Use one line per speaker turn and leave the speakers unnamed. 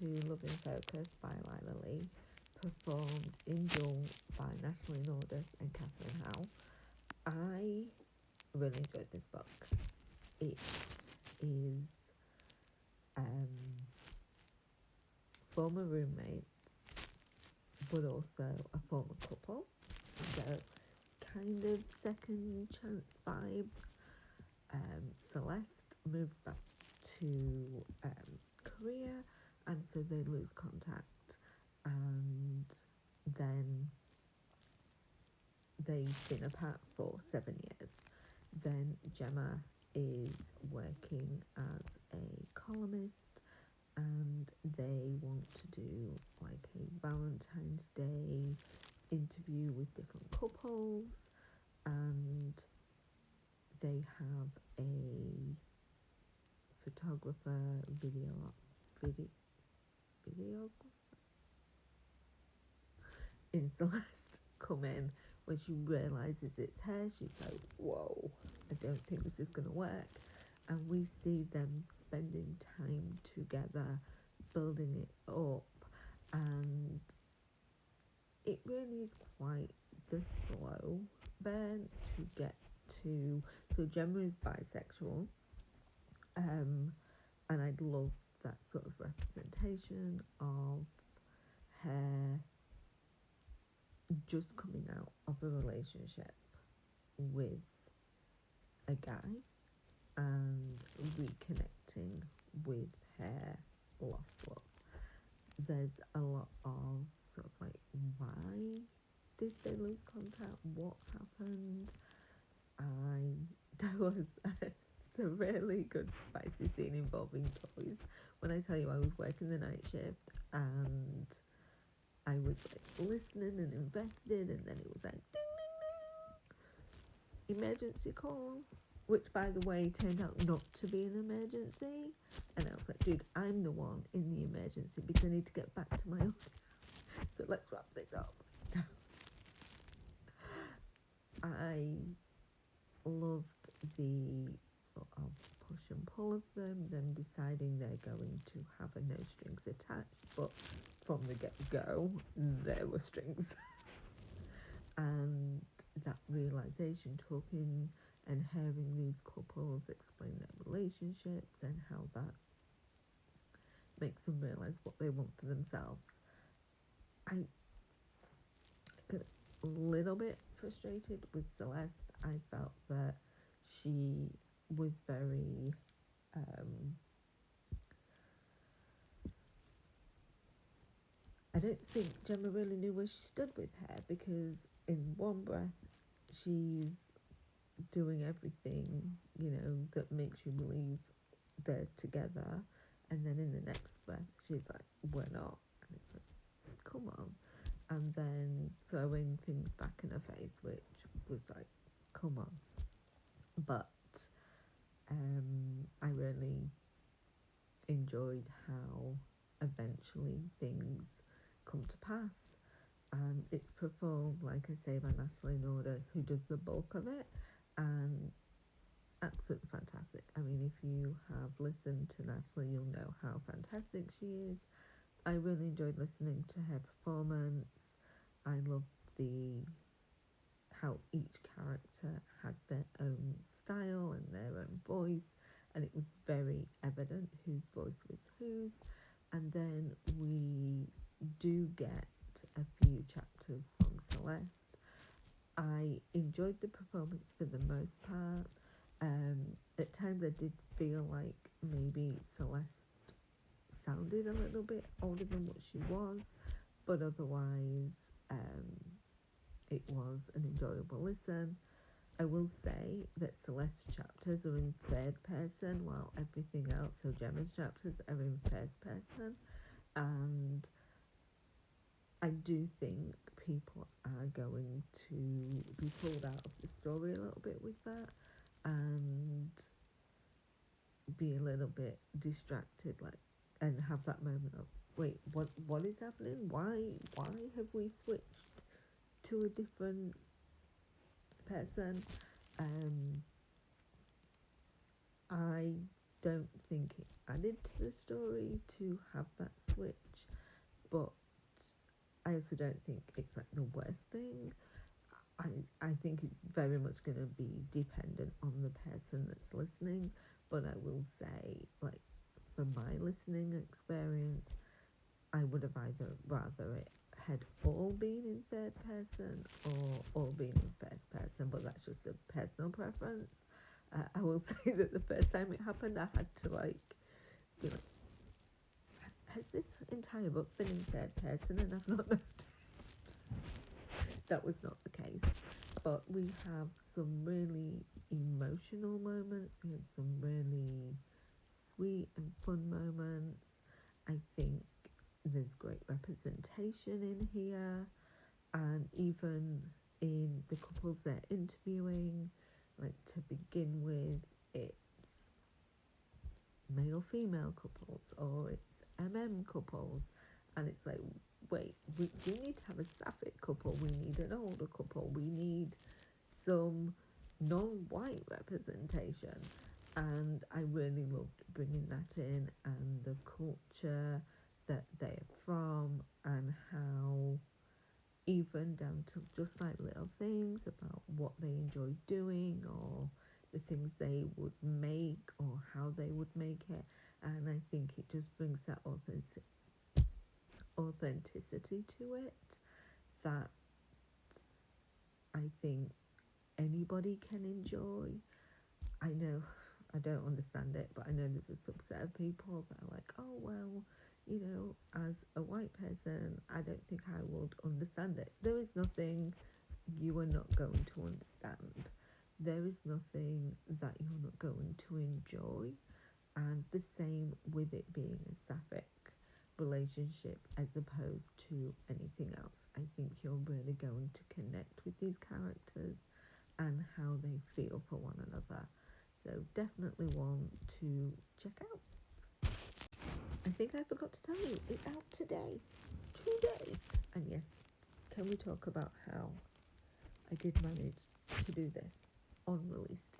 to Love in Focus by Lyla, performed in dual by Natalie, Naudus and Catherine Howe. I really enjoyed this book. It is former roommates, but also a former couple, so kind of second chance vibes. Celeste moves back to Korea, and so they lose contact, and then they've been apart for 7 years. Then Gemma is working as a columnist, and they want to do like a Valentine's Day interview with different couples, and they have a photographer, videographer in Celeste come in. When she realises it's her, she's like, whoa, I don't think this is going to work. And we see them spending time together, building it up, and it really is quite the slow burn to get to. So Gemma is bisexual, and I'd love that sort of representation of her just coming out of a relationship with a guy and reconnecting with her lost love. There's a lot of sort of like, why did they lose contact? What happened? There was a really good spicy scene involving toys. When I tell you I was working the night shift and I was like listening and invested, and then it was like ding ding ding, emergency call, which by the way turned out not to be an emergency. And I was like, dude, I'm the one in the emergency because I need to get back to my own. So let's wrap this up. I loved the sort of push and pull of them deciding they're going to have a no strings attached, but from the get-go there were strings. And that realisation, talking and hearing these couples explain their relationships and how that makes them realise what they want for themselves. I got a little bit frustrated with Celeste. I felt that she was very I don't think Gemma really knew where she stood with her, because in one breath she's doing everything, that makes you believe they're together, and then in the next breath she's like, we're not. And it's like, come on. And then throwing things back in her face, which was like, come on. But I really enjoyed how eventually things come to pass, and it's performed, like I say, by Natalie Naudus, who does the bulk of it, and absolutely fantastic. I mean, if you have listened to Natalie, you'll know how fantastic she is. I really enjoyed listening to her performance. I loved how each character had their own style and their own voice, and it was very evident whose voice was whose. And then we do get a few chapters from Celeste. I enjoyed the performance for the most part. At times I did feel like maybe Celeste sounded a little bit older than what she was, but otherwise it was an enjoyable listen. I will say that Celeste's chapters are in third person, while everything else, so Gemma's chapters, are in first person, and I do think people are going to be pulled out of the story a little bit with that, and be a little bit distracted, like, and have that moment of, wait, what is happening? Why have we switched to a different person? I don't think added to the story to have that switch, but I also don't think it's like the worst thing. I think it's very much going to be dependent on the person that's listening, but I will say, like, from my listening experience, I would have either rather it had all been in third person or all been in first person, but that's just a personal preference. I will say that the first time it happened, I had to be like, has this entire book been in third person and I've not noticed? That was not the case, but we have some really emotional moments. We have some really sweet and fun moments. I think there's great representation in here, and even in the couples they're interviewing, like to begin with, it's male female couples or it's couples, and it's like, wait, we need to have a Sapphic couple, we need an older couple, we need some non-white representation. And I really loved bringing that in, and the culture that they're from, and how even down to just like little things about what they enjoy doing, or the things they would make, or how they would make it. And I think it just brings that authenticity to it that I think anybody can enjoy. I know I don't understand it, but I know there's a subset of people that are like, oh, well, as a white person, I don't think I would understand it. There is nothing you are not going to understand. There is nothing that you're not going to enjoy. And the same with it being a Sapphic relationship as opposed to anything else. I think you're really going to connect with these characters and how they feel for one another. So definitely one to check out. I think I forgot to tell you, it's out today. And yes, can we talk about how I did manage to do this on release